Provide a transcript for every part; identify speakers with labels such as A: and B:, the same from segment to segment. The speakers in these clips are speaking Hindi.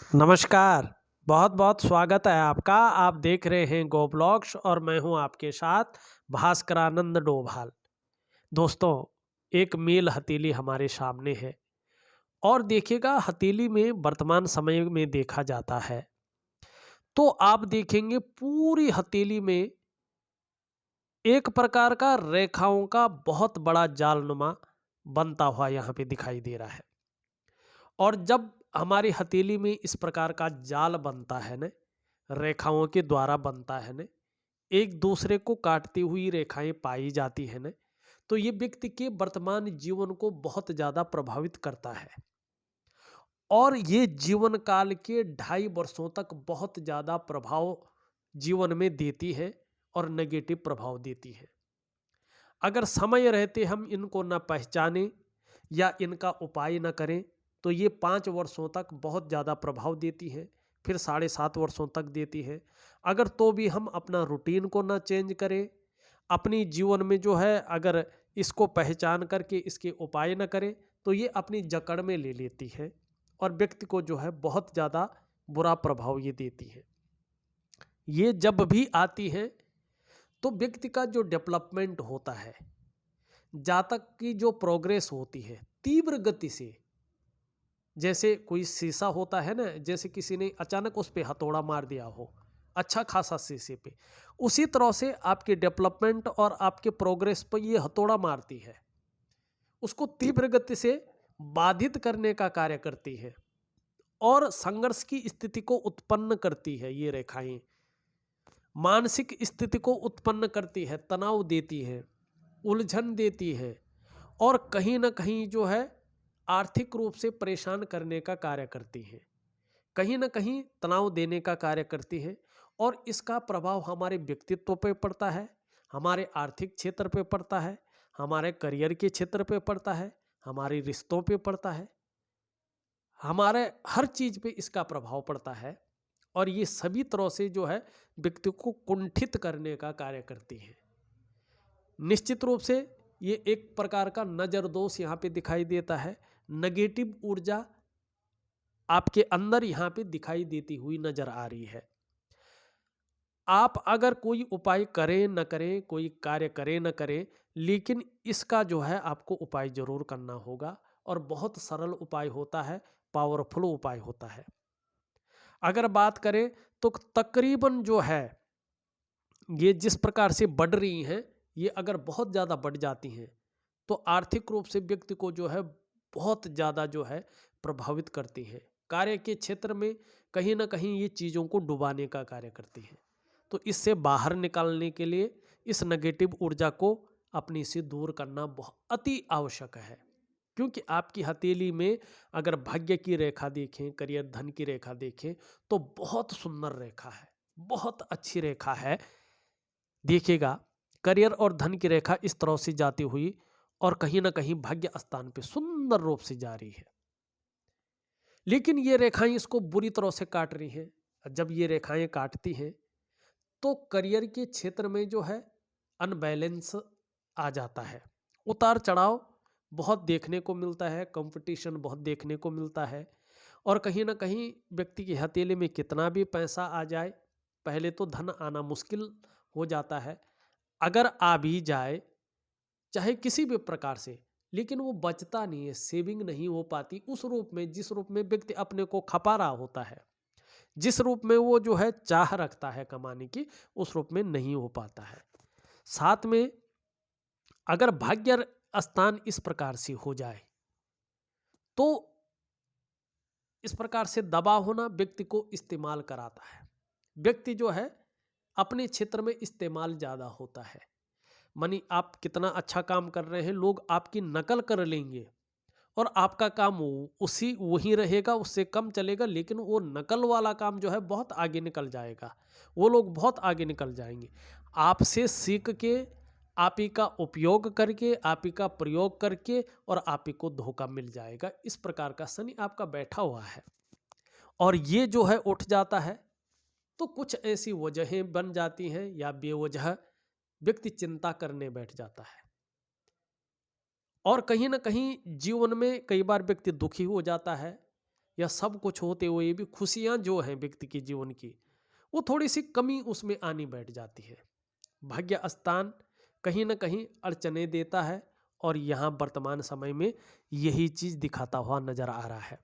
A: नमस्कार। बहुत बहुत स्वागत है आपका। आप देख रहे हैं गो ब्लॉग्स और मैं हूं आपके साथ भास्करानंद डोभाल। दोस्तों, एक मेल हथेली हमारे सामने है और देखिएगा, हथेली में वर्तमान समय में देखा जाता है तो आप देखेंगे पूरी हथेली में एक प्रकार का रेखाओं का बहुत बड़ा जालनुमा बनता हुआ यहाँ पे दिखाई दे रहा है। और जब हमारी हथेली में इस प्रकार का जाल बनता है न, रेखाओं के द्वारा बनता है न, एक दूसरे को काटती हुई रेखाएं पाई जाती है न, तो ये व्यक्ति के वर्तमान जीवन को बहुत ज्यादा प्रभावित करता है और ये जीवन काल के 2.5 वर्षों तक बहुत ज्यादा प्रभाव जीवन में देती है और नेगेटिव प्रभाव देती है। अगर समय रहते हम इनको न पहचाने या इनका उपाय न करें तो ये 5 वर्षों तक बहुत ज़्यादा प्रभाव देती है, फिर 7.5 वर्षों तक देती है। अगर तो भी हम अपना रूटीन को ना चेंज करें, अपनी जीवन में जो है अगर इसको पहचान करके इसके उपाय न करें तो ये अपनी जकड़ में ले लेती है और व्यक्ति को जो है बहुत ज़्यादा बुरा प्रभाव ये देती है। ये जब भी आती है तो व्यक्ति का जो डेवलपमेंट होता है, जातक की जो प्रोग्रेस होती है तीव्र गति से, जैसे कोई शीशा होता है ना, जैसे किसी ने अचानक उस पे हथौड़ा मार दिया हो अच्छा खासा शीशे पे, उसी तरह से आपके डेवलपमेंट और आपके प्रोग्रेस पर ये हथौड़ा मारती है, उसको तीव्र गति से बाधित करने का कार्य करती है और संघर्ष की स्थिति को उत्पन्न करती है। ये रेखाएं मानसिक स्थिति को उत्पन्न करती है, तनाव देती है, उलझन देती है और कहीं ना कहीं जो है आर्थिक रूप से परेशान करने का कार्य करती है, कहीं ना कहीं तनाव देने का कार्य करती है और इसका प्रभाव हमारे व्यक्तित्व पे पड़ता है, हमारे आर्थिक क्षेत्र पे पड़ता है, हमारे करियर के क्षेत्र पे पड़ता है, हमारे रिश्तों पे पड़ता है, हमारे हर चीज पे इसका प्रभाव पड़ता है और ये सभी तरह से जो है व्यक्ति को कुंठित करने का कार्य करती है। निश्चित रूप से ये एक प्रकार का नजर दोष यहाँ पे दिखाई देता है, नेगेटिव ऊर्जा आपके अंदर यहाँ पे दिखाई देती हुई नजर आ रही है। आप अगर कोई उपाय करें न करें, कोई कार्य करें न करें, लेकिन इसका जो है आपको उपाय जरूर करना होगा और बहुत सरल उपाय होता है, पावरफुल उपाय होता है। अगर बात करें तो तकरीबन जो है ये जिस प्रकार से बढ़ रही हैं, ये अगर बहुत ज़्यादा बढ़ जाती हैं तो आर्थिक रूप से व्यक्ति को जो है बहुत ज़्यादा जो है प्रभावित करती है। कार्य के क्षेत्र में कहीं ना कहीं ये चीज़ों को डुबाने का कार्य करती है। तो इससे बाहर निकालने के लिए इस नेगेटिव ऊर्जा को अपनी से दूर करना बहुत अति आवश्यक है, क्योंकि आपकी हथेली में अगर भाग्य की रेखा देखें, करियर धन की रेखा देखें तो बहुत सुंदर रेखा है, बहुत अच्छी रेखा है। देखिएगा, करियर और धन की रेखा इस तरह से जाती हुई और कहीं ना कहीं भाग्य स्थान पे सुंदर रूप से जा रही है, लेकिन ये रेखाएं इसको बुरी तरह से काट रही हैं। जब ये रेखाएं काटती हैं तो करियर के क्षेत्र में जो है अनबैलेंस आ जाता है, उतार चढ़ाव बहुत देखने को मिलता है, कंपटीशन बहुत देखने को मिलता है और कहीं ना कहीं व्यक्ति की हथेली में कितना भी पैसा आ जाए, पहले तो धन आना मुश्किल हो जाता है। अगर आ भी जाए चाहे किसी भी प्रकार से, लेकिन वो बचता नहीं है, सेविंग नहीं हो पाती उस रूप में जिस रूप में व्यक्ति अपने को खपा रहा होता है, जिस रूप में वो जो है चाह रखता है कमाने की, उस रूप में नहीं हो पाता है। साथ में अगर भाग्य स्थान इस प्रकार से हो जाए तो इस प्रकार से दबाव होना व्यक्ति को इस्तेमाल कराता है। व्यक्ति जो है अपने क्षेत्र में इस्तेमाल ज़्यादा होता है, मानी आप कितना अच्छा काम कर रहे हैं, लोग आपकी नकल कर लेंगे और आपका काम उसी वही रहेगा, उससे कम चलेगा, लेकिन वो नकल वाला काम जो है बहुत आगे निकल जाएगा, वो लोग बहुत आगे निकल जाएंगे। आपसे सीख के आप ही का उपयोग करके, आप ही का प्रयोग करके और आप ही को धोखा मिल जाएगा। इस प्रकार का शनि आपका बैठा हुआ है और ये जो है उठ जाता है तो कुछ ऐसी वजहें बन जाती हैं या बेवजह व्यक्ति चिंता करने बैठ जाता है और कहीं ना कहीं जीवन में कई बार व्यक्ति दुखी हो जाता है या सब कुछ होते हुए भी खुशियाँ जो हैं व्यक्ति के जीवन की, वो थोड़ी सी कमी उसमें आनी बैठ जाती है। भाग्य स्थान कहीं ना कहीं अड़चने देता है और यहाँ वर्तमान समय में यही चीज दिखाता हुआ नजर आ रहा है।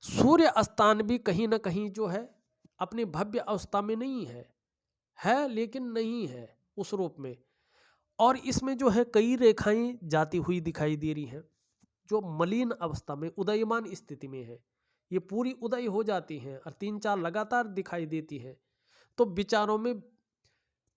A: सूर्य स्थान भी कहीं ना कहीं जो है अपनी भव्य अवस्था में नहीं है लेकिन नहीं है उस रूप में, और इसमें जो है कई रेखाएं जाती हुई दिखाई दे रही हैं जो मलिन अवस्था में उदयमान स्थिति में है। ये पूरी उदय हो जाती हैं और 3-4 लगातार दिखाई देती है, तो विचारों में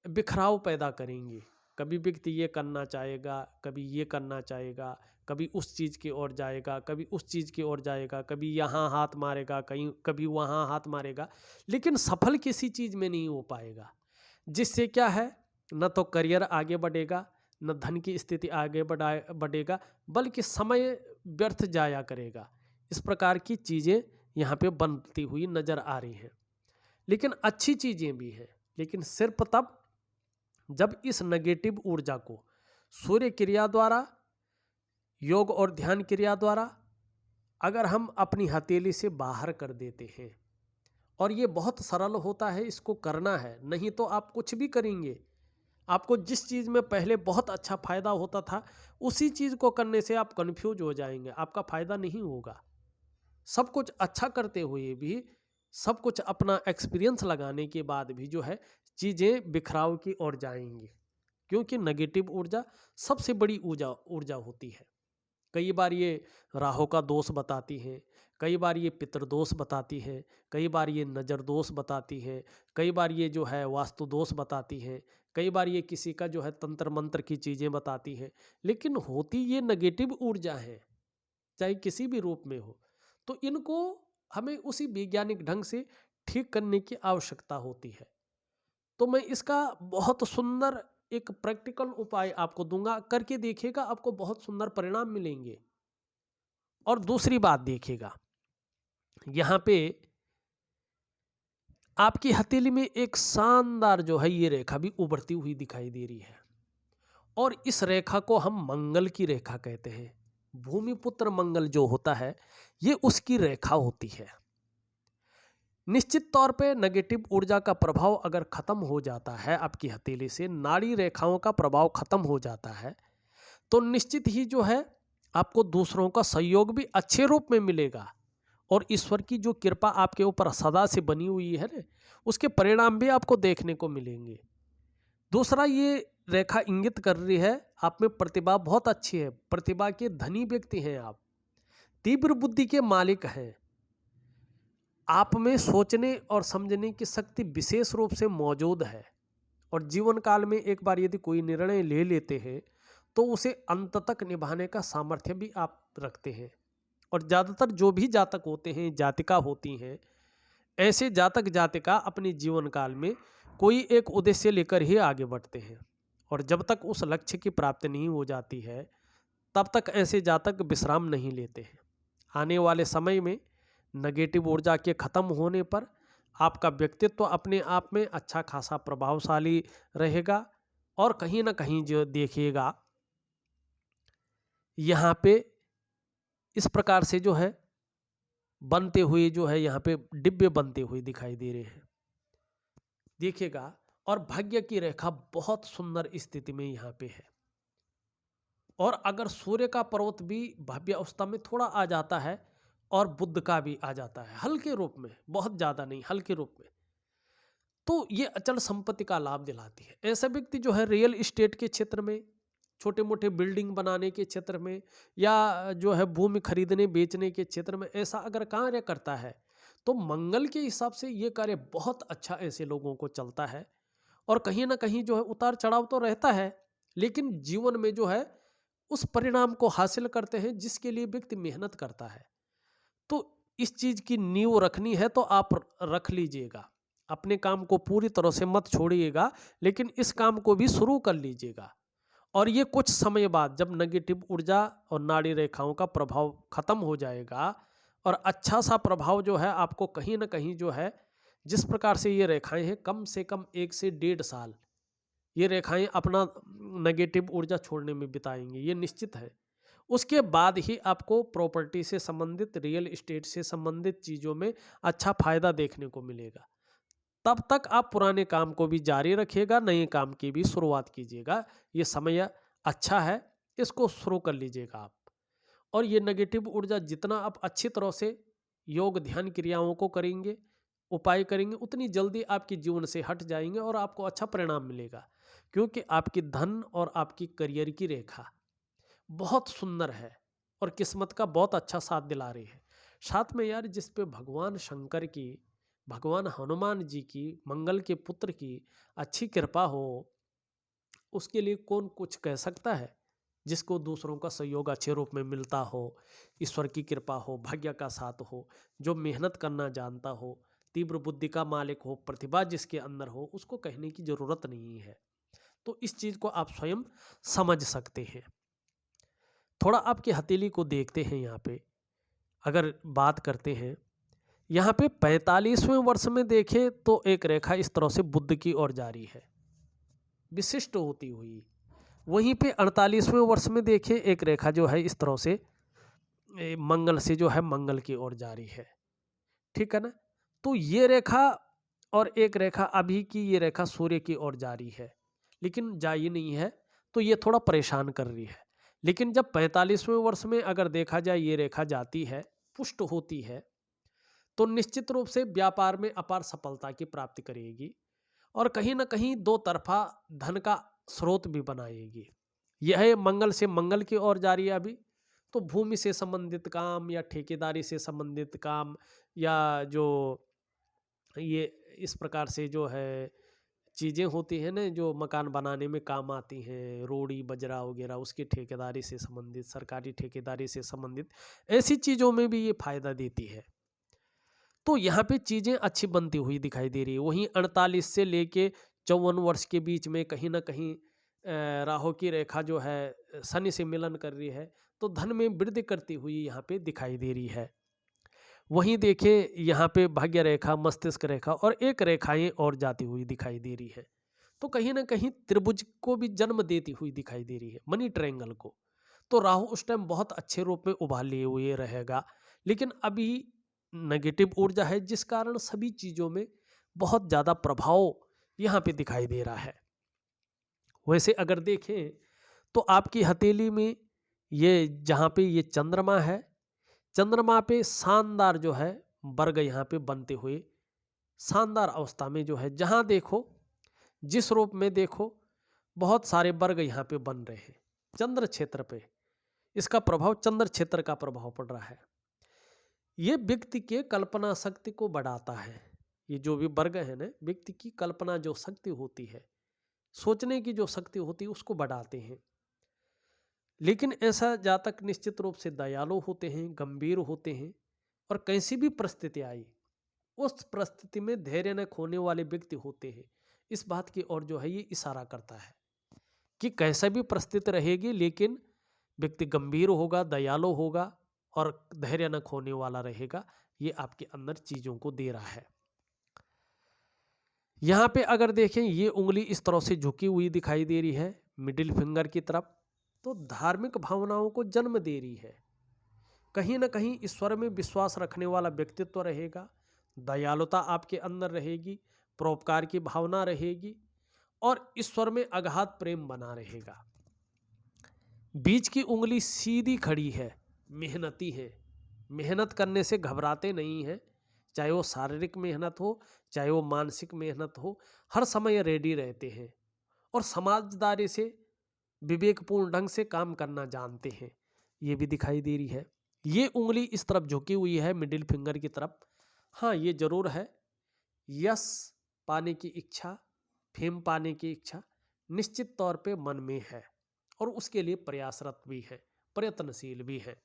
A: बिखराव पैदा करेंगी। कभी व्यक्ति ये करना चाहेगा, कभी ये करना चाहेगा, कभी उस चीज़ की ओर जाएगा, कभी उस चीज़ की ओर जाएगा, कभी यहाँ हाथ मारेगा, कहीं कभी वहाँ हाथ मारेगा, लेकिन सफल किसी चीज़ में नहीं हो पाएगा। जिससे क्या है, न तो करियर आगे बढ़ेगा, न धन की स्थिति आगे बढ़ेगा, बल्कि समय व्यर्थ जाया करेगा। इस प्रकार की चीज़ें यहाँ पे बनती हुई नज़र आ रही हैं। लेकिन अच्छी चीज़ें भी हैं, लेकिन सिर्फ तब जब इस नेगेटिव ऊर्जा को सूर्य क्रिया द्वारा, योग और ध्यान क्रिया द्वारा अगर हम अपनी हथेली से बाहर कर देते हैं, और ये बहुत सरल होता है, इसको करना है, नहीं तो आप कुछ भी करेंगे, आपको जिस चीज़ में पहले बहुत अच्छा फायदा होता था उसी चीज़ को करने से आप कंफ्यूज हो जाएंगे, आपका फायदा नहीं होगा। सब कुछ अच्छा करते हुए भी, सब कुछ अपना एक्सपीरियंस लगाने के बाद भी जो है चीज़ें बिखराव की ओर जाएंगी, क्योंकि नेगेटिव ऊर्जा सबसे बड़ी ऊर्जा होती है। कई बार ये राहु का दोष बताती है, कई बार ये पितृदोष बताती है, कई बार ये नज़र दोष बताती है, कई बार ये जो है वास्तु दोष बताती है, कई बार ये किसी का जो है तंत्र मंत्र की चीज़ें बताती है, लेकिन होती ये नेगेटिव ऊर्जा है, चाहे किसी भी रूप में हो। तो इनको हमें उसी वैज्ञानिक ढंग से ठीक करने की आवश्यकता होती है। तो मैं इसका बहुत सुंदर एक प्रैक्टिकल उपाय आपको दूंगा, करके देखिएगा, आपको बहुत सुंदर परिणाम मिलेंगे। और दूसरी बात देखिएगा, यहाँ पे आपकी हथेली में एक शानदार जो है ये रेखा भी उभरती हुई दिखाई दे रही है, और इस रेखा को हम मंगल की रेखा कहते हैं। भूमिपुत्र मंगल जो होता है ये उसकी रेखा होती है। निश्चित तौर पे नेगेटिव ऊर्जा का प्रभाव अगर खत्म हो जाता है, आपकी हथेली से नाड़ी रेखाओं का प्रभाव खत्म हो जाता है, तो निश्चित ही जो है आपको दूसरों का सहयोग भी अच्छे रूप में मिलेगा, और ईश्वर की जो कृपा आपके ऊपर सदा से बनी हुई है ना, उसके परिणाम भी आपको देखने को मिलेंगे। दूसरा, ये रेखा इंगित कर रही है आप में प्रतिभा बहुत अच्छी है, प्रतिभा के धनी व्यक्ति हैं आप, तीव्र बुद्धि के मालिक हैं, आप में सोचने और समझने की शक्ति विशेष रूप से मौजूद है, और जीवन काल में एक बार यदि कोई निर्णय ले लेते हैं तो उसे अंत तक निभाने का सामर्थ्य भी आप रखते हैं। और ज़्यादातर जो भी जातक होते हैं, जातिका होती हैं, ऐसे जातक जातिका अपने जीवन काल में कोई एक उद्देश्य लेकर ही आगे बढ़ते हैं, और जब तक उस लक्ष्य की प्राप्ति नहीं हो जाती है तब तक ऐसे जातक विश्राम नहीं लेते हैं। आने वाले समय में नेगेटिव ऊर्जा के खत्म होने पर आपका व्यक्तित्व अपने आप में अच्छा खासा प्रभावशाली रहेगा, और कहीं ना कहीं जो देखिएगा यहाँ पे इस प्रकार से जो है बनते हुए जो है यहाँ पे डिब्बे बनते हुए दिखाई दे रहे हैं, देखिएगा। और भाग्य की रेखा बहुत सुंदर स्थिति में यहाँ पे है, और अगर सूर्य का पर्वत भी भव्य अवस्था में थोड़ा आ जाता है और बुध का भी आ जाता है हल्के रूप में, बहुत ज़्यादा नहीं, हल्के रूप में, तो ये अचल संपत्ति का लाभ दिलाती है। ऐसा व्यक्ति जो है रियल एस्टेट के क्षेत्र में, छोटे मोटे बिल्डिंग बनाने के क्षेत्र में, या जो है भूमि खरीदने बेचने के क्षेत्र में ऐसा अगर कार्य करता है तो मंगल के हिसाब से ये कार्य बहुत अच्छा ऐसे लोगों को चलता है। और कहीं ना कहीं जो है उतार चढ़ाव तो रहता है, लेकिन जीवन में जो है उस परिणाम को हासिल करते हैं जिसके लिए व्यक्ति मेहनत करता है। तो इस चीज की नींव रखनी है तो आप रख लीजिएगा, अपने काम को पूरी तरह से मत छोड़िएगा, लेकिन इस काम को भी शुरू कर लीजिएगा। और ये कुछ समय बाद जब नेगेटिव ऊर्जा और नाड़ी रेखाओं का प्रभाव खत्म हो जाएगा और अच्छा सा प्रभाव जो है आपको कहीं ना कहीं जो है, जिस प्रकार से ये रेखाएं हैं, कम से कम 1 से 1.5 साल ये रेखाएं अपना नेगेटिव ऊर्जा छोड़ने में बिताएंगी, ये निश्चित है। उसके बाद ही आपको प्रॉपर्टी से संबंधित, रियल एस्टेट से संबंधित चीज़ों में अच्छा फायदा देखने को मिलेगा। तब तक आप पुराने काम को भी जारी रखिएगा, नए काम की भी शुरुआत कीजिएगा। ये समय अच्छा है, इसको शुरू कर लीजिएगा आप। और ये नेगेटिव ऊर्जा जितना आप अच्छी तरह से योग ध्यान क्रियाओं को करेंगे, उपाय करेंगे, उतनी जल्दी आपके जीवन से हट जाएंगे और आपको अच्छा परिणाम मिलेगा। क्योंकि आपकी धन और आपकी करियर की रेखा बहुत सुंदर है और किस्मत का बहुत अच्छा साथ दिला रही है। साथ में यार, जिस पे भगवान शंकर की, भगवान हनुमान जी की, मंगल के पुत्र की अच्छी कृपा हो, उसके लिए कौन कुछ कह सकता है। जिसको दूसरों का सहयोग अच्छे रूप में मिलता हो, ईश्वर की कृपा हो, भाग्य का साथ हो, जो मेहनत करना जानता हो, तीव्र बुद्धि का मालिक हो, प्रतिभा जिसके अंदर हो, उसको कहने की जरूरत नहीं है। तो इस चीज को आप स्वयं समझ सकते हैं। थोड़ा आपकी हथेली को देखते हैं। यहाँ पे अगर बात करते हैं, यहाँ पे 45वें वर्ष में देखें तो एक रेखा इस तरह से बुध की ओर जारी है, विशिष्ट होती हुई। वहीं पे 48वें वर्ष में देखें, एक रेखा जो है इस तरह से मंगल से जो है मंगल की ओर जारी है। ठीक है ना। तो ये रेखा और एक रेखा अभी की ये रेखा सूर्य की ओर जारी है, लेकिन जा ही नहीं है, तो ये थोड़ा परेशान कर रही है। लेकिन जब 45वें वर्ष में अगर देखा जाए ये रेखा जाती है, पुष्ट होती है, तो निश्चित रूप से व्यापार में अपार सफलता की प्राप्ति करेगी और कहीं ना कहीं दो तरफा धन का स्रोत भी बनाएगी। यह मंगल से मंगल की ओर जारी है अभी, तो भूमि से संबंधित काम या ठेकेदारी से संबंधित काम, या जो ये इस प्रकार से जो है चीज़ें होती हैं ना, जो मकान बनाने में काम आती हैं, रोड़ी बजरा वगैरह, उसकी ठेकेदारी से संबंधित, सरकारी ठेकेदारी से संबंधित ऐसी चीज़ों में भी ये फायदा देती है। तो यहाँ पे चीज़ें अच्छी बनती हुई दिखाई दे रही है। वहीं 48 से लेके 54 वर्ष के बीच में कहीं ना कहीं राहु की रेखा जो है शनि से मिलन कर रही है, तो धन में वृद्धि करती हुई यहाँ पे दिखाई दे रही है। वहीं देखिए यहाँ पे भाग्य रेखा, मस्तिष्क रेखा और एक रेखाएं और जाती हुई दिखाई दे रही है। तो कहीं ना कहीं त्रिभुज को भी जन्म देती हुई दिखाई दे रही है, मनी ट्रायंगल को। तो राहु उस टाइम बहुत अच्छे रूप में उभार लिए हुए रहेगा, लेकिन अभी नेगेटिव ऊर्जा है, जिस कारण सभी चीजों में बहुत ज्यादा प्रभाव यहाँ पे दिखाई दे रहा है। वैसे अगर देखें तो आपकी हथेली में ये जहाँ पे ये चंद्रमा है, चंद्रमा पे शानदार जो है वर्ग यहाँ पे बनते हुए शानदार अवस्था में जो है, जहाँ देखो जिस रूप में देखो बहुत सारे वर्ग यहाँ पे बन रहे हैं चंद्र क्षेत्र पे। इसका प्रभाव चंद्र क्षेत्र का प्रभाव पड़ रहा है। ये व्यक्ति के कल्पना शक्ति को बढ़ाता है। ये जो भी वर्ग है ना, व्यक्ति की कल्पना जो शक्ति होती है, सोचने की जो शक्ति होती है, उसको बढ़ाते हैं। लेकिन ऐसा जातक निश्चित रूप से दयालु होते हैं, गंभीर होते हैं, और कैसी भी परिस्थिति आई उस परिस्थिति में धैर्य न खोने वाले व्यक्ति होते हैं। इस बात की ओर जो है ये इशारा करता है कि कैसा भी परिस्थिति रहेगी, लेकिन व्यक्ति गंभीर होगा, दयालु होगा और धैर्य न खोने वाला रहेगा। ये आपके अंदर चीजों को दे रहा है। यहाँ पे अगर देखें ये उंगली इस तरह से झुकी हुई दिखाई दे रही है मिडिल फिंगर की तरफ, तो धार्मिक भावनाओं को जन्म दे रही है। कहीं ना कहीं ईश्वर में विश्वास रखने वाला व्यक्तित्व रहेगा, दयालुता आपके अंदर रहेगी, परोपकार की भावना रहेगी और ईश्वर में अगाध प्रेम बना रहेगा। बीच की उंगली सीधी खड़ी है, मेहनती है, मेहनत करने से घबराते नहीं हैं, चाहे वो शारीरिक मेहनत हो चाहे वो मानसिक मेहनत हो, हर समय रेडी रहते हैं और समझदारी से विवेकपूर्ण ढंग से काम करना जानते हैं। ये भी दिखाई दे रही है। ये उंगली इस तरफ झुकी हुई है मिडिल फिंगर की तरफ। हाँ, ये जरूर है, यश पाने की इच्छा, फेम पाने की इच्छा निश्चित तौर पे मन में है और उसके लिए प्रयासरत भी है, प्रयत्नशील भी है।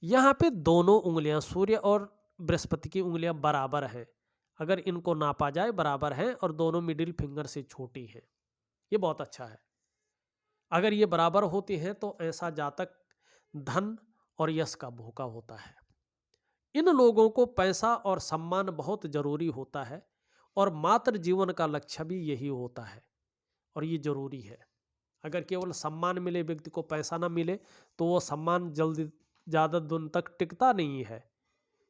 A: यहाँ पे दोनों उंगलियां सूर्य और बृहस्पति की उंगलियां बराबर हैं। अगर इनको नापा जाए बराबर हैं और दोनों मिडिल फिंगर से छोटी हैं। ये बहुत अच्छा है। अगर ये बराबर होती हैं तो ऐसा जातक धन और यश का भूखा होता है। इन लोगों को पैसा और सम्मान बहुत जरूरी होता है और मात्र जीवन का लक्ष्य भी यही होता है और ये जरूरी है। अगर केवल सम्मान मिले, व्यक्ति को पैसा ना मिले, तो वो सम्मान जल्दी ज़्यादा दिन तक टिकता नहीं है,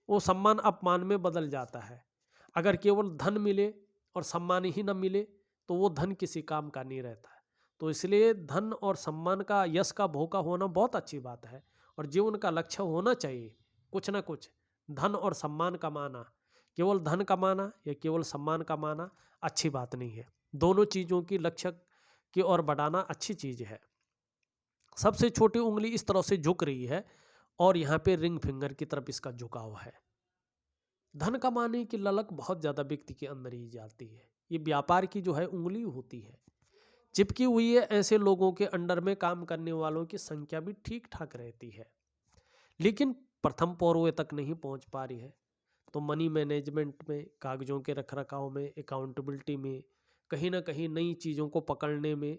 A: वो सम्मान अपमान में बदल जाता है। अगर केवल धन मिले और सम्मान ही न मिले, तो वो धन किसी काम का नहीं रहता है। तो इसलिए धन और सम्मान का, यश का भोग का होना बहुत अच्छी बात है, और जीवन का लक्ष्य होना चाहिए कुछ ना कुछ। धन और सम्मान कमाना, केवल धन कमाना या केवल सम्मान कमाना अच्छी बात नहीं है। दोनों चीज़ों की लक्ष्य की ओर बढ़ाना अच्छी चीज़ है। सबसे छोटी उंगली इस तरह से झुक रही है और यहाँ पे रिंग फिंगर की तरफ इसका झुकाव है। धन कमाने की ललक बहुत ज़्यादा व्यक्ति के अंदर ही जाती है। ये व्यापार की जो है उंगली होती है, चिपकी हुई है। ऐसे लोगों के अंडर में काम करने वालों की संख्या भी ठीक ठाक रहती है, लेकिन प्रथम पौरवे तक नहीं पहुंच पा रही है। तो मनी मैनेजमेंट में, कागजों के रखरखाव में, अकाउंटेबिलिटी में, कहीं ना कहीं नई चीज़ों को पकड़ने में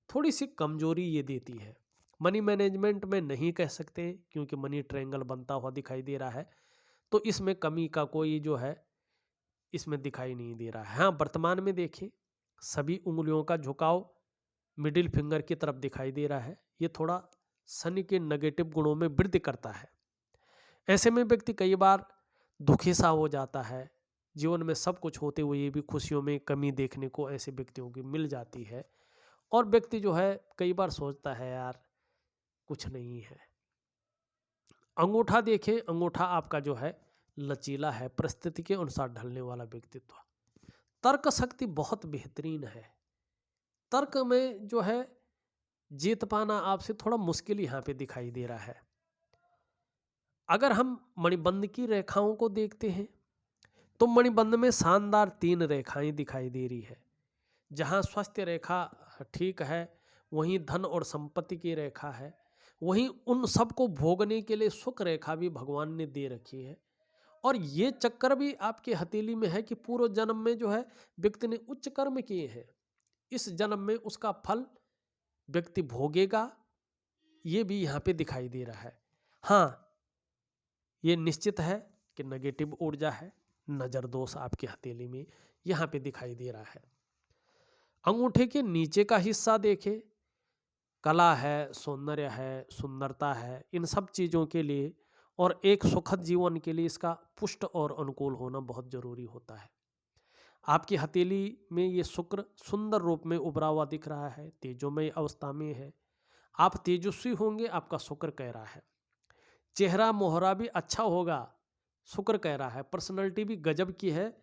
A: थोड़ी सी कमजोरी ये देती है। मनी मैनेजमेंट में नहीं कह सकते, क्योंकि मनी ट्रायंगल बनता हुआ दिखाई दे रहा है, तो इसमें कमी का कोई जो है इसमें दिखाई नहीं दे रहा है। हाँ, वर्तमान में देखें, सभी उंगलियों का झुकाव मिडिल फिंगर की तरफ दिखाई दे रहा है। ये थोड़ा शनि के नेगेटिव गुणों में वृद्धि करता है। ऐसे में व्यक्ति कई बार दुखी सा हो जाता है। जीवन में सब कुछ होते हुए भी खुशियों में कमी देखने को ऐसे व्यक्तियों की मिल जाती है, और व्यक्ति जो है कई बार सोचता है यार कुछ नहीं है। अंगूठा देखें, अंगूठा आपका जो है लचीला है, परिस्थिति के अनुसार ढलने वाला व्यक्तित्व। तर्क शक्ति बहुत बेहतरीन है। तर्क में जो है जीत पाना आपसे थोड़ा मुश्किल यहाँ पे दिखाई दे रहा है। अगर हम मणिबंध की रेखाओं को देखते हैं, तो मणिबंध में शानदार 3 रेखाएं दिखाई दे रही है। जहाँ स्वास्थ्य रेखा ठीक है, वहीं धन और संपत्ति की रेखा है, वहीं उन सबको भोगने के लिए सुख रेखा भी भगवान ने दे रखी है। और ये चक्कर भी आपके हथेली में है कि पूर्व जन्म में जो है व्यक्ति ने उच्च कर्म किए हैं, इस जन्म में उसका फल व्यक्ति भोगेगा, ये भी यहाँ पे दिखाई दे रहा है। हाँ, ये निश्चित है कि नेगेटिव ऊर्जा है, नजर दोष आपकी हथेली में यहाँ पे दिखाई दे रहा है। अंगूठे के नीचे का हिस्सा देखें, कला है, सौंदर्य है, सुंदरता है, इन सब चीज़ों के लिए और एक सुखद जीवन के लिए इसका पुष्ट और अनुकूल होना बहुत जरूरी होता है। आपकी हथेली में ये शुक्र सुंदर रूप में उभरा हुआ दिख रहा है, तेजोमय अवस्था में है। आप तेजस्वी होंगे, आपका शुक्र कह रहा है। चेहरा मोहरा भी अच्छा होगा, शुक्र कह रहा है। पर्सनैलिटी भी गजब की है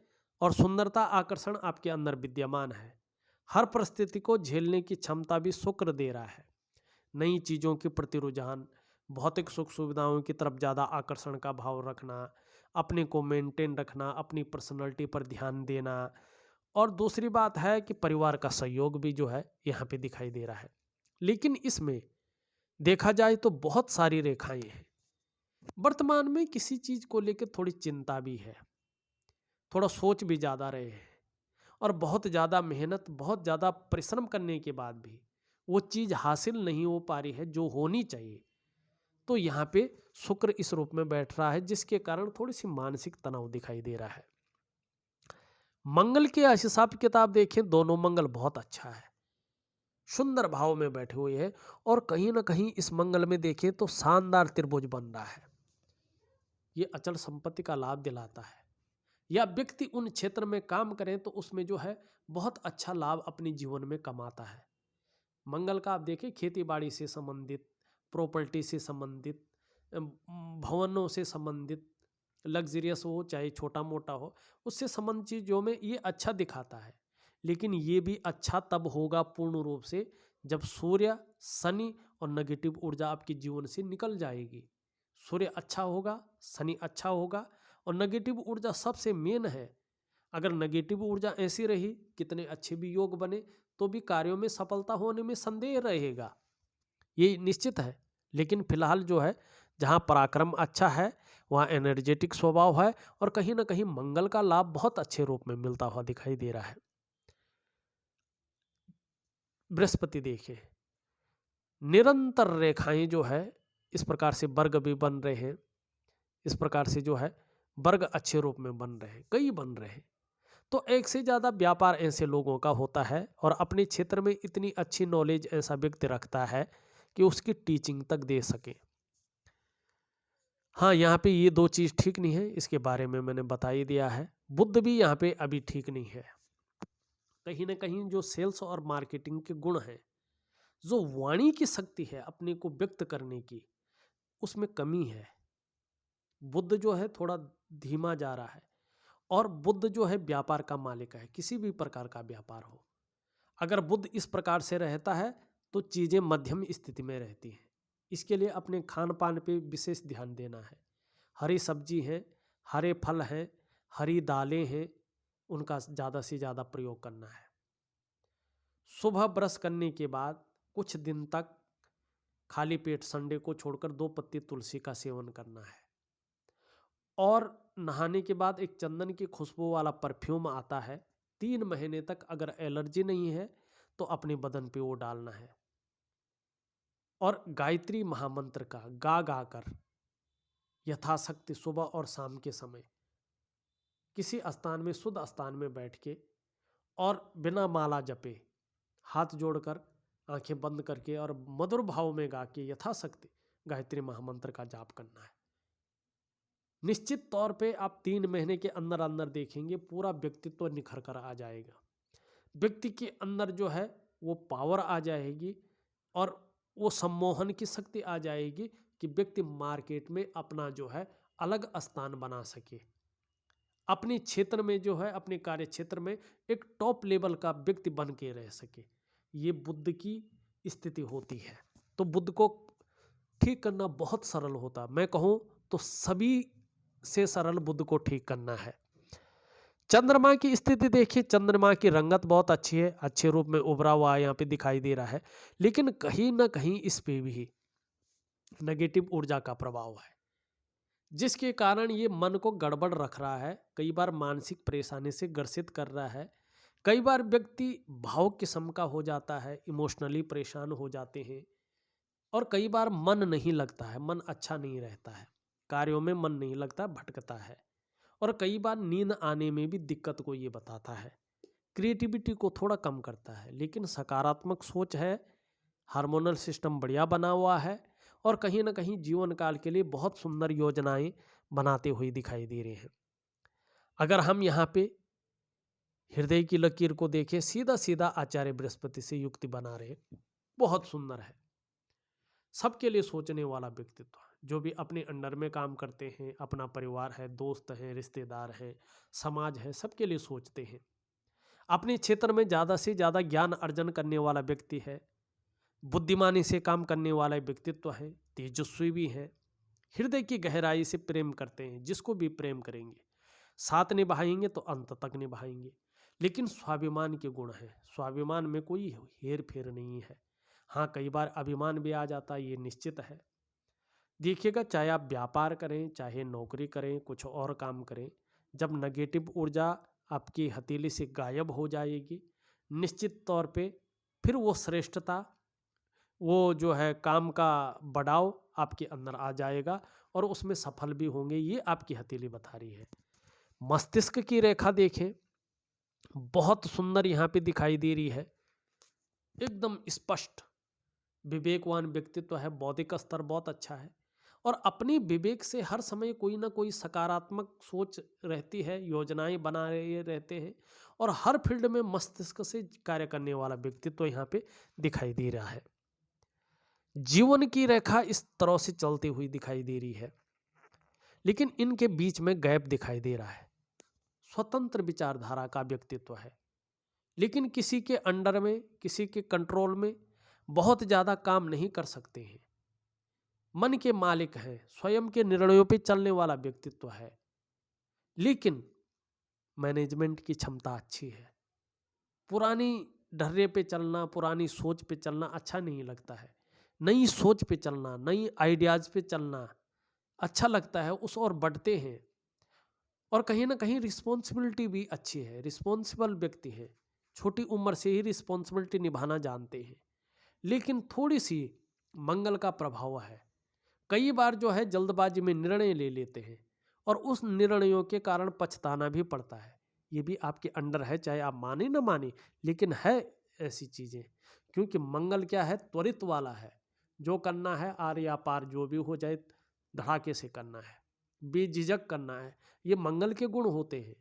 A: और सुंदरता आकर्षण आपके अंदर विद्यमान है। हर परिस्थिति को झेलने की क्षमता भी शुक्र दे रहा है। नई चीज़ों के प्रति रुझान, भौतिक सुख सुविधाओं की तरफ ज़्यादा आकर्षण का भाव रखना, अपने को मेंटेन रखना, अपनी पर्सनैलिटी पर ध्यान देना, और दूसरी बात है कि परिवार का सहयोग भी जो है यहाँ पे दिखाई दे रहा है। लेकिन इसमें देखा जाए तो बहुत सारी रेखाएं हैं। वर्तमान में किसी चीज़ को लेकर थोड़ी चिंता भी है, थोड़ा सोच भी ज़्यादा रहे हैं, और बहुत ज़्यादा मेहनत, बहुत ज़्यादा परिश्रम करने के बाद भी वो चीज़ हासिल नहीं हो पा रही है जो होनी चाहिए। तो यहाँ पे शुक्र इस रूप में बैठ रहा है, जिसके कारण थोड़ी सी मानसिक तनाव दिखाई दे रहा है। मंगल के हिसाब किताब देखें, दोनों मंगल बहुत अच्छा है, सुंदर भाव में बैठे हुए हैं, और कहीं ना कहीं इस मंगल में देखें तो शानदार त्रिभुज बन रहा है। ये अचल संपत्ति का लाभ दिलाता है, या व्यक्ति उन क्षेत्र में काम करें तो उसमें जो है बहुत अच्छा लाभ अपने जीवन में कमाता है। मंगल का आप देखें खेती बाड़ी से संबंधित, प्रॉपर्टी से संबंधित, भवनों से संबंधित, लग्जरियस हो चाहे छोटा मोटा हो, उससे संबंधित चीज़ों में ये अच्छा दिखाता है। लेकिन ये भी अच्छा तब होगा पूर्ण रूप से जब सूर्य, शनि और नेगेटिव ऊर्जा आपके जीवन से निकल जाएगी। सूर्य अच्छा होगा, शनि अच्छा होगा, और नेगेटिव ऊर्जा सबसे मेन है। अगर नेगेटिव ऊर्जा ऐसी रही, कितने अच्छे भी योग बने तो भी कार्यों में सफलता होने में संदेह रहेगा, ये निश्चित है। लेकिन फिलहाल जो है जहाँ पराक्रम अच्छा है, वहाँ एनर्जेटिक स्वभाव है, और कहीं ना कहीं मंगल का लाभ बहुत अच्छे रूप में मिलता हुआ दिखाई दे रहा है। बृहस्पति देखिए, निरंतर रेखाएं जो है इस प्रकार से वर्ग भी बन रहे हैं, इस प्रकार से जो है वर्ग अच्छे रूप में बन रहे हैं, कई बन रहे हैं। तो एक से ज़्यादा व्यापार ऐसे लोगों का होता है और अपने क्षेत्र में इतनी अच्छी नॉलेज ऐसा व्यक्ति रखता है कि उसकी टीचिंग तक दे सके। हाँ, यहाँ पे ये 2 चीज़ ठीक नहीं है, इसके बारे में मैंने बता ही दिया है। बुध भी यहाँ पे अभी ठीक नहीं है। कहीं न कहीं जो सेल्स और मार्केटिंग के गुण हैं, जो वाणी की शक्ति है अपने को व्यक्त करने की, उसमें कमी है। बुध जो है थोड़ा धीमा जा रहा है और बुध जो है व्यापार का मालिक है, किसी भी प्रकार का व्यापार हो। अगर बुध इस प्रकार से रहता है तो चीज़ें मध्यम स्थिति में रहती हैं। इसके लिए अपने खान पान पे विशेष ध्यान देना है। हरी सब्जी है, हरे फल हैं, हरी दालें हैं, उनका ज़्यादा से ज़्यादा प्रयोग करना है। सुबह ब्रश करने के बाद कुछ दिन तक खाली पेट संडे को छोड़कर 2 पत्ती तुलसी का सेवन करना है। और नहाने के बाद एक चंदन की खुशबू वाला परफ्यूम आता है, 3 महीने तक अगर एलर्जी नहीं है तो अपने बदन पे वो डालना है। और गायत्री महामंत्र का गा गा कर यथाशक्ति सुबह और शाम के समय किसी स्थान में, शुद्ध स्थान में बैठ के और बिना माला जपे हाथ जोड़कर आंखें बंद करके और मधुर भाव में गा के यथाशक्ति गायत्री महामंत्र का जाप करना है। निश्चित तौर पे आप 3 महीने के अंदर अंदर देखेंगे पूरा व्यक्तित्व निखर कर आ जाएगा। व्यक्ति के अंदर जो है वो पावर आ जाएगी और वो सम्मोहन की शक्ति आ जाएगी कि व्यक्ति मार्केट में अपना जो है अलग स्थान बना सके। अपने क्षेत्र में जो है, अपने कार्य क्षेत्र में एक टॉप लेवल का व्यक्ति बन के रह सके। ये बुध की स्थिति होती है। तो बुध को ठीक करना बहुत सरल होता, मैं कहूँ तो सभी से सरल बुध को ठीक करना है। चंद्रमा की स्थिति देखिए, चंद्रमा की रंगत बहुत अच्छी है, अच्छे रूप में उभरा हुआ यहाँ पे दिखाई दे रहा है, लेकिन कहीं ना कहीं इस पे भी नेगेटिव ऊर्जा का प्रभाव है, जिसके कारण ये मन को गड़बड़ रख रहा है, कई बार मानसिक परेशानी से ग्रसित कर रहा है। कई बार व्यक्ति भाव किस्म का हो जाता है, इमोशनली परेशान हो जाते हैं और कई बार मन नहीं लगता है, मन अच्छा नहीं रहता है, कार्यों में मन नहीं लगता, भटकता है और कई बार नींद आने में भी दिक्कत को ये बताता है। क्रिएटिविटी को थोड़ा कम करता है, लेकिन सकारात्मक सोच है, हार्मोनल सिस्टम बढ़िया बना हुआ है और कहीं ना कहीं जीवन काल के लिए बहुत सुंदर योजनाएं बनाते हुए दिखाई दे रहे हैं। अगर हम यहाँ पे हृदय की लकीर को देखें, सीधा सीधा आचार्य बृहस्पति से युक्ति बना रहे, बहुत सुंदर है। सबके लिए सोचने वाला व्यक्तित्व, जो भी अपने अंडर में काम करते हैं, अपना परिवार है, दोस्त हैं, रिश्तेदार हैं, समाज है, सबके लिए सोचते हैं। अपने क्षेत्र में ज़्यादा से ज़्यादा ज्ञान अर्जन करने वाला व्यक्ति है, बुद्धिमानी से काम करने वाला व्यक्तित्व है, तेजस्वी भी है, हृदय की गहराई से प्रेम करते हैं, जिसको भी प्रेम करेंगे, साथ निभाएंगे तो अंत तक निभाएंगे। लेकिन स्वाभिमान के गुण हैं, स्वाभिमान में कोई हेर फेर नहीं है। हाँ, कई बार अभिमान भी आ जाता है, ये निश्चित है। देखिएगा, चाहे आप व्यापार करें, चाहे नौकरी करें, कुछ और काम करें, जब नेगेटिव ऊर्जा आपकी हथेली से गायब हो जाएगी, निश्चित तौर पे फिर वो श्रेष्ठता, वो जो है काम का बढ़ाव आपके अंदर आ जाएगा और उसमें सफल भी होंगे, ये आपकी हथेली बता रही है। मस्तिष्क की रेखा देखें, बहुत सुंदर यहाँ पे दिखाई दे रही है, एकदम स्पष्ट, विवेकवान व्यक्तित्व है, बौद्धिक स्तर बहुत अच्छा है और अपनी विवेक से हर समय कोई ना कोई सकारात्मक सोच रहती है, योजनाएं बना रहे रहते हैं और हर फील्ड में मस्तिष्क से कार्य करने वाला व्यक्तित्व यहाँ पे दिखाई दे रहा है। जीवन की रेखा इस तरह से चलती हुई दिखाई दे रही है, लेकिन इनके बीच में गैप दिखाई दे रहा है। स्वतंत्र विचारधारा का व्यक्तित्व है, लेकिन किसी के अंडर में, किसी के कंट्रोल में बहुत ज़्यादा काम नहीं कर सकते हैं। मन के मालिक हैं, स्वयं के निर्णयों पे चलने वाला व्यक्तित्व है, लेकिन मैनेजमेंट की क्षमता अच्छी है। पुरानी ढर्रे पे चलना, पुरानी सोच पे चलना अच्छा नहीं लगता है, नई सोच पे चलना, नई आइडियाज़ पे चलना अच्छा लगता है, उस ओर बढ़ते हैं। और कहीं ना कहीं रिस्पॉन्सिबिलिटी भी अच्छी है, रिस्पॉन्सिबल व्यक्ति हैं, छोटी उम्र से ही रिस्पॉन्सिबिलिटी निभाना जानते हैं, लेकिन थोड़ी सी मंगल का प्रभाव है। कई बार जो है जल्दबाजी में निर्णय ले लेते हैं और उस निर्णयों के कारण पछताना भी पड़ता है। ये भी आपके अंडर है, चाहे आप माने ना माने, लेकिन है ऐसी चीज़ें। क्योंकि मंगल क्या है, त्वरित वाला है। जो करना है आर या पार जो भी हो जाए धड़ाके से करना है, बेझिझक करना है, ये मंगल के गुण होते हैं।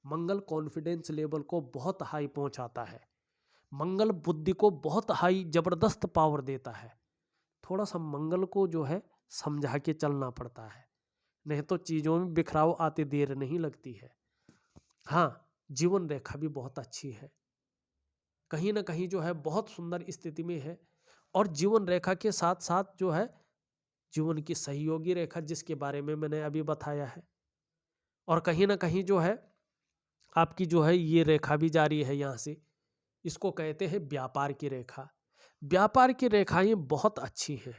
A: मंगल कॉन्फिडेंस लेवल को बहुत हाई पहुंचाता है। मंगल बुद्धि को बहुत हाई जबरदस्त पावर देता है। थोड़ा सा मंगल को जो है समझा के चलना पड़ता है, नहीं तो चीज़ों में बिखराव आते देर नहीं लगती है। हाँ, जीवन रेखा भी बहुत अच्छी है, कहीं ना कहीं जो है बहुत सुंदर स्थिति में है। और जीवन रेखा के साथ साथ जो है जीवन की सहयोगी रेखा, जिसके बारे में मैंने अभी बताया है। और कहीं ना कहीं जो है आपकी जो है ये रेखा भी जारी है यहाँ से, इसको कहते हैं व्यापार की रेखा। व्यापार की रेखाएं बहुत अच्छी हैं,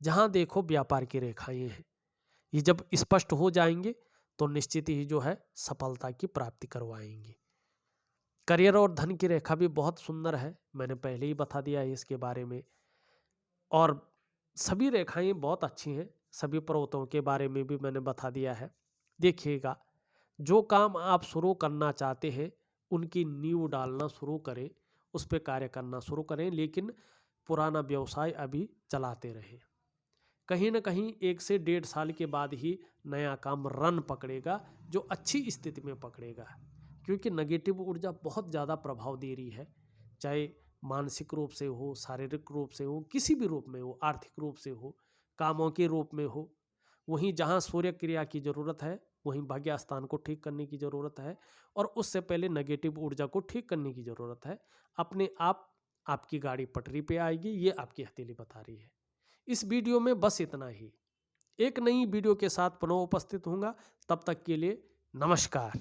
A: जहाँ देखो व्यापार की रेखाएं हैं। ये जब स्पष्ट हो जाएंगे तो निश्चित ही जो है सफलता की प्राप्ति करवाएंगे। करियर और धन की रेखा भी बहुत सुंदर है, मैंने पहले ही बता दिया है इसके बारे में। और सभी रेखाएं बहुत अच्छी हैं, सभी पर्वतों के बारे में भी मैंने बता दिया है। देखिएगा, जो काम आप शुरू करना चाहते हैं उनकी नींव डालना शुरू करें, उस पर कार्य करना शुरू करें, लेकिन पुराना व्यवसाय अभी चलाते रहें। कहीं ना कहीं 1 से 1.5 साल के बाद ही नया काम रन पकड़ेगा, जो अच्छी स्थिति में पकड़ेगा। क्योंकि नेगेटिव ऊर्जा बहुत ज़्यादा प्रभाव दे रही है, चाहे मानसिक रूप से हो, शारीरिक रूप से हो, किसी भी रूप में हो, आर्थिक रूप से हो, कामों के रूप में हो। वहीं जहाँ सूर्य क्रिया की ज़रूरत है वहीं भाग्य स्थान को ठीक करने की ज़रूरत है, और उससे पहले नेगेटिव ऊर्जा को ठीक करने की ज़रूरत है। अपने आप आपकी गाड़ी पटरी पे आएगी, ये आपकी हथेली बता रही है। इस वीडियो में बस इतना ही। एक नई वीडियो के साथ पुनः उपस्थित होऊंगा, तब तक के लिए नमस्कार।